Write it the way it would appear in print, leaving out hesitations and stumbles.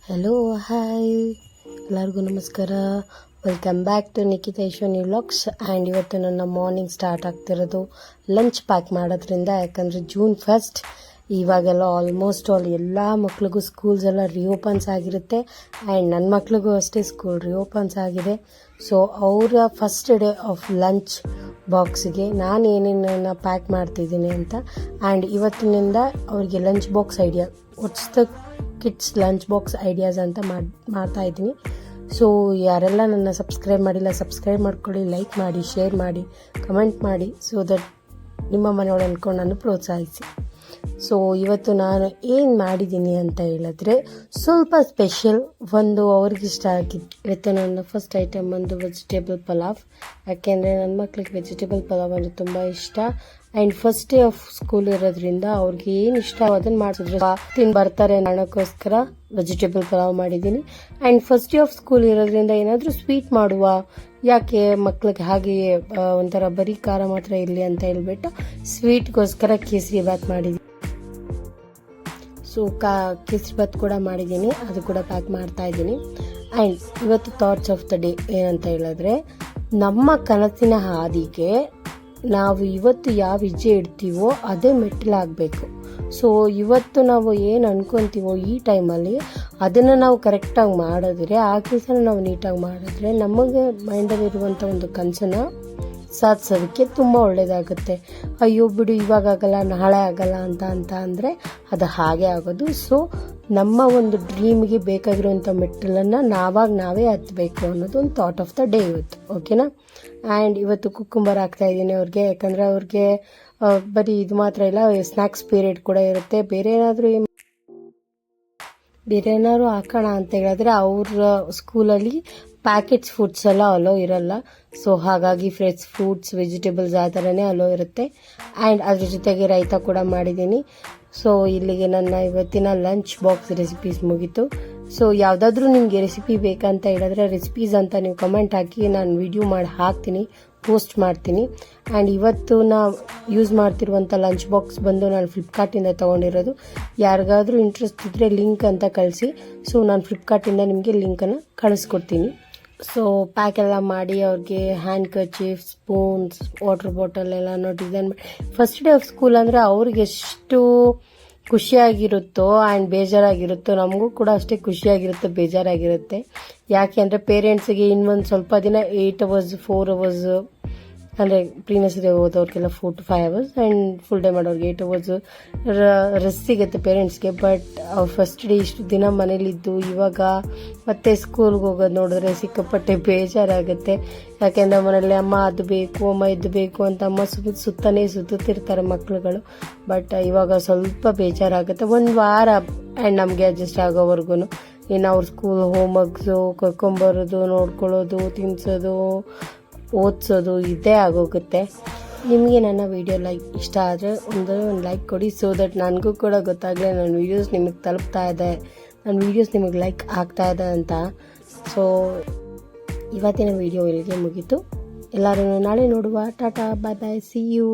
Hello hi ಎಲ್ಲರಿಗೂ ನಮಸ್ಕಾರ. Welcome back to Nikhita Yashwani vlogs. And ಇವತ್ತು ನನ್ನ ಮಾರ್ನಿಂಗ್ ಸ್ಟಾರ್ಟ್ ಆಗ್ತಿರೋದು ಲಂಚ್ ಪ್ಯಾಕ್ ಮಾಡೋದ್ರಿಂದ. ಯಾಕಂದರೆ June 1st ಇವಾಗೆಲ್ಲ ಆಲ್ಮೋಸ್ಟ್ ಎಲ್ಲ ಮಕ್ಳಿಗೂ ಸ್ಕೂಲ್ಸ್ ಎಲ್ಲ ರಿಓಪನ್ಸ್ ಆಗಿರುತ್ತೆ. ಆ್ಯಂಡ್ ನನ್ನ ಮಕ್ಳಿಗೂ ಅಷ್ಟೇ ಸ್ಕೂಲ್ ರಿಓಪನ್ಸ್ ಆಗಿದೆ. ಸೊ ಅವರ ಫಸ್ಟ್ ಡೇ ಆಫ್ ಲಂಚ್ ಬಾಕ್ಸಿಗೆ ನಾನು ಏನೇನನ್ನು ಪ್ಯಾಕ್ ಮಾಡ್ತಿದ್ದೀನಿ ಅಂತ. ಆ್ಯಂಡ್ ಇವತ್ತಿನಿಂದ ಅವ್ರಿಗೆ lunch box idea, what's the kids lunch box ideas ಅಂತ ಮಾಡ್ತಾ ಇದ್ದೀನಿ. ಸೊ ಯಾರೆಲ್ಲ ನನ್ನ ಸಬ್ಸ್ಕ್ರೈಬ್ ಮಾಡಿಲ್ಲ ಸಬ್ಸ್ಕ್ರೈಬ್ ಮಾಡ್ಕೊಳ್ಳಿ, ಲೈಕ್ ಮಾಡಿ, ಶೇರ್ ಮಾಡಿ, ಕಮೆಂಟ್ ಮಾಡಿ, ಸೊ ದಟ್ ನಿಮ್ಮ ಮನೆಯೊಳಗೆ ಅಂದ್ಕೊಂಡು ನಾನು ಪ್ರೋತ್ಸಾಹಿಸಿ. ಸೊ ಇವತ್ತು ನಾನು ಏನು ಮಾಡಿದ್ದೀನಿ ಅಂತ ಹೇಳಿದ್ರೆ ಸ್ವಲ್ಪ ಸ್ಪೆಷಲ್, ಒಂದು ಅವ್ರಿಗೆ ಇಷ್ಟ ಆಗಿದ್ದು. ಇವತ್ತು ನನ್ನ ಫಸ್ಟ್ ಐಟಮ್ ಒಂದು ವೆಜಿಟೇಬಲ್ ಪಲಾವ್. ಯಾಕೆಂದರೆ ನನ್ನ ಮಕ್ಳಿಗೆ ವೆಜಿಟೇಬಲ್ ಪಲಾವ್ ಅಂದರೆ ತುಂಬ ಇಷ್ಟ. And first day of school ಇರೋದ್ರಿಂದ ಅವ್ರಿಗೆ ಏನು ಇಷ್ಟ ಅದನ್ನು ಮಾಡಿಸಿದ್ರೆ ತಿಂದು ಬರ್ತಾರೆ ಅನ್ನೋಕ್ಕೋಸ್ಕರ ವೆಜಿಟೇಬಲ್ ಪಲಾವ್ ಮಾಡಿದ್ದೀನಿ. And first day of school ಇರೋದ್ರಿಂದ ಏನಾದರೂ ಸ್ವೀಟ್ ಮಾಡುವ, ಯಾಕೆ ಮಕ್ಳಿಗೆ ಹಾಗೆಯೇ ಒಂಥರ ಬರೀ ಖಾರ ಮಾತ್ರ ಇರಲಿ ಅಂತ ಹೇಳ್ಬಿಟ್ಟು ಸ್ವೀಟ್ಗೋಸ್ಕರ ಕೇಸರಿ ಬಾತ್ ಮಾಡಿದ್ದೀನಿ. ಸೊ ಕೇಸರಿ ಬಾತ್ ಕೂಡ ಮಾಡಿದ್ದೀನಿ, ಅದು ಕೂಡ ಪ್ಯಾಕ್ ಮಾಡ್ತಾ ಇದ್ದೀನಿ. ಆ್ಯಂಡ್ ಇವತ್ತು ಥಾಟ್ಸ್ ಆಫ್ ದ ಡೇ ಏನಂತ ಹೇಳಿದ್ರೆ, ನಮ್ಮ ಕನಸಿನ ಹಾದಿಗೆ ನಾವು ಇವತ್ತು ಯಾವ ಹೆಜ್ಜೆ ಇಡ್ತೀವೋ ಅದೇ ಮೆಟ್ಟಿಲಾಗಬೇಕು. ಸೊ ಇವತ್ತು ನಾವು ಏನು ಅನ್ಕೊತೀವೋ ಈ ಟೈಮಲ್ಲಿ ಅದನ್ನು ನಾವು ಕರೆಕ್ಟಾಗಿ ಮಾಡಿದ್ರೆ, ಆ ಕೆಲಸನ ನಾವು ನೀಟಾಗಿ ಮಾಡಿದ್ರೆ ನಮಗೆ ಮೈಂಡಲ್ಲಿರುವಂಥ ಒಂದು ಕನಸನ್ನು ಸಾಧಿಸೋದಕ್ಕೆ ತುಂಬ ಒಳ್ಳೆಯದಾಗುತ್ತೆ. ಅಯ್ಯೋ ಬಿಡು ಇವಾಗ ಆಗಲ್ಲ ನಾಳೆ ಆಗಲ್ಲ ಅಂತ ಅಂದರೆ ಅದು ಹಾಗೆ ಆಗೋದು. ಸೊ ನಮ್ಮ ಒಂದು ಡ್ರೀಮ್ಗೆ ಬೇಕಾಗಿರುವಂಥ ಮೆಟ್ಟಲನ್ನು ನಾವೇ ಹತ್ತಬೇಕು ಅನ್ನೋದು ಒಂದು ಥಾಟ್ ಆಫ್ ದ ಡೇ ಇವತ್ತು. ಓಕೆನಾ? ಆ್ಯಂಡ್ ಇವತ್ತು ಕುಕ್ಕುಂಬರ್ ಹಾಕ್ತಾ ಇದ್ದೀನಿ ಅವ್ರಿಗೆ. ಯಾಕಂದರೆ ಅವ್ರಿಗೆ ಬರೀ ಇದು ಮಾತ್ರ ಇಲ್ಲ, ಸ್ನ್ಯಾಕ್ಸ್ ಪೀರಿಯಡ್ ಕೂಡ ಇರುತ್ತೆ. ಬೇರೆ ಏನಾದರೂ ಹಾಕೋಣ ಅಂತ ಹೇಳಿದ್ರೆ ಅವ್ರ ಸ್ಕೂಲಲ್ಲಿ ಪ್ಯಾಕೆಟ್ಸ್ ಫುಡ್ಸ್ ಎಲ್ಲ ಅಲೋ ಇರಲ್ಲ. ಸೊ ಹಾಗಾಗಿ ಫ್ರೆಶ್ ಫ್ರೂಟ್ಸ್, ವೆಜಿಟೇಬಲ್ಸ್ ಆ ಥರನೇ ಅಲೋ ಇರುತ್ತೆ. ಆ್ಯಂಡ್ ಅದ್ರ ಜೊತೆಗೆ ರೈತ ಕೂಡ ಮಾಡಿದ್ದೀನಿ. ಸೊ ಇಲ್ಲಿಗೆ ನನ್ನ ಇವತ್ತಿನ ಲಂಚ್ ಬಾಕ್ಸ್ ರೆಸಿಪೀಸ್ ಮುಗೀತು. ಸೊ ಯಾವುದಾದ್ರೂ ನಿಮಗೆ ರೆಸಿಪಿ ಬೇಕಂತ ಹೇಳಿದ್ರೆ ರೆಸಿಪೀಸ್ ಅಂತ ನೀವು ಕಮೆಂಟ್ ಹಾಕಿ, ನಾನು ವಿಡಿಯೋ ಮಾಡಿ ಹಾಕ್ತೀನಿ, ಪೋಸ್ಟ್ ಮಾಡ್ತೀನಿ. ಆ್ಯಂಡ್ ಇವತ್ತು ನಾವು ಯೂಸ್ ಮಾಡ್ತಿರುವಂಥ ಲಂಚ್ ಬಾಕ್ಸ್ ಬಂದು ನಾನು ಫ್ಲಿಪ್ಕಾರ್ಟಿಂದ ತೊಗೊಂಡಿರೋದು. ಯಾರಿಗಾದ್ರೂ ಇಂಟ್ರೆಸ್ಟ್ ಇದ್ದರೆ ಲಿಂಕ್ ಅಂತ ಕಳಿಸಿ. ಸೊ ನಾನು ಫ್ಲಿಪ್ಕಾರ್ಟಿಂದ ನಿಮಗೆ ಲಿಂಕನ್ನು ಕಳಿಸ್ಕೊಡ್ತೀನಿ. ಸೊ ಪ್ಯಾಕ್ ಎಲ್ಲ ಮಾಡಿ ಅವ್ರಿಗೆ hand kerchief, spoons, water bottle ಎಲ್ಲನೂ ಡಿಸೈನ್ ಮಾಡಿ. ಫಸ್ಟ್ ಡೇ ಆಫ್ ಸ್ಕೂಲ್ ಅಂದರೆ ಅವ್ರಿಗೆ ಎಷ್ಟು ಖುಷಿಯಾಗಿರುತ್ತೋ ಆ್ಯಂಡ್ ಬೇಜಾರಾಗಿರುತ್ತೋ, ನಮಗೂ ಕೂಡ ಅಷ್ಟೇ ಖುಷಿಯಾಗಿರುತ್ತೆ, ಬೇಜಾರಾಗಿರುತ್ತೆ. ಯಾಕೆ ಅಂದರೆ ಪೇರೆಂಟ್ಸಿಗೆ ಇನ್ನೊಂದು ಸ್ವಲ್ಪ ದಿನ 8 hours 4 hours ಅಂದರೆ ಪ್ರೀನರ್ಸರಿ ಓದೋರಿಗೆಲ್ಲ 4 to 5 hours and full day ಮಾಡೋರಿಗೆ 8 hours ರೆಸ್ಟ್ ಸಿಗುತ್ತೆ ಪೇರೆಂಟ್ಸ್ಗೆ. ಬಟ್ ಅವ್ರು ಫಸ್ಟ್ ಡೇ ಇಷ್ಟು ದಿನ ಮನೇಲಿದ್ದು ಇವಾಗ ಮತ್ತೆ ಸ್ಕೂಲ್ಗೆ ಹೋಗೋದು ನೋಡಿದ್ರೆ ಸಿಕ್ಕಾಪಟ್ಟೆ ಬೇಜಾರಾಗುತ್ತೆ. ಯಾಕೆಂದರೆ ಮನೇಲಿ ಅಮ್ಮ ಅದು ಬೇಕು, ಅಮ್ಮ ಇದು ಬೇಕು ಅಂತ ಅಮ್ಮ ಸುತ್ತುತ್ತಿರ್ತಾರೆ ಮಕ್ಳುಗಳು. ಬಟ್ ಇವಾಗ ಸ್ವಲ್ಪ ಬೇಜಾರಾಗುತ್ತೆ, ಒಂದು ವಾರ ಆ್ಯಂಡ್ ನಮಗೆ ಅಡ್ಜಸ್ಟ್ ಆಗೋವರೆಗೂ. ಇನ್ನು ಅವ್ರ ಸ್ಕೂಲ್ ಹೋಮ್ವರ್ಕ್ಸು, ಕರ್ಕೊಂಬರೋದು, ನೋಡ್ಕೊಳ್ಳೋದು, ತಿನ್ನಿಸೋದು, ಓದಿಸೋದು ಇದೇ ಆಗೋಗುತ್ತೆ. ನಿಮಗೆ ನನ್ನ ವಿಡಿಯೋ ಇಷ್ಟ ಆದರೆ ಒಂದು ಲೈಕ್ ಕೊಡಿ. ಸೊ ದಟ್ ನನಗೂ ಕೂಡ ಗೊತ್ತಾಗಲಿ ನನ್ನ ವೀಡಿಯೋಸ್ ನಿಮಗೆ ತಲುಪ್ತಾ ಇದೆ, ನನ್ನ ವೀಡಿಯೋಸ್ ನಿಮಗೆ ಲೈಕ್ ಆಗ್ತಾ ಇದೆ ಅಂತ. ಸೊ ಇವತ್ತಿನ ವಿಡಿಯೋ ಇಲ್ಲಿಗೆ ಮುಗೀತು. ಎಲ್ಲರೂ ನಾಳೆ ನೋಡುವ. ಟಾಟಾ, ಬಾಯ್ ಬಾಯ್, ಸಿ ಯು.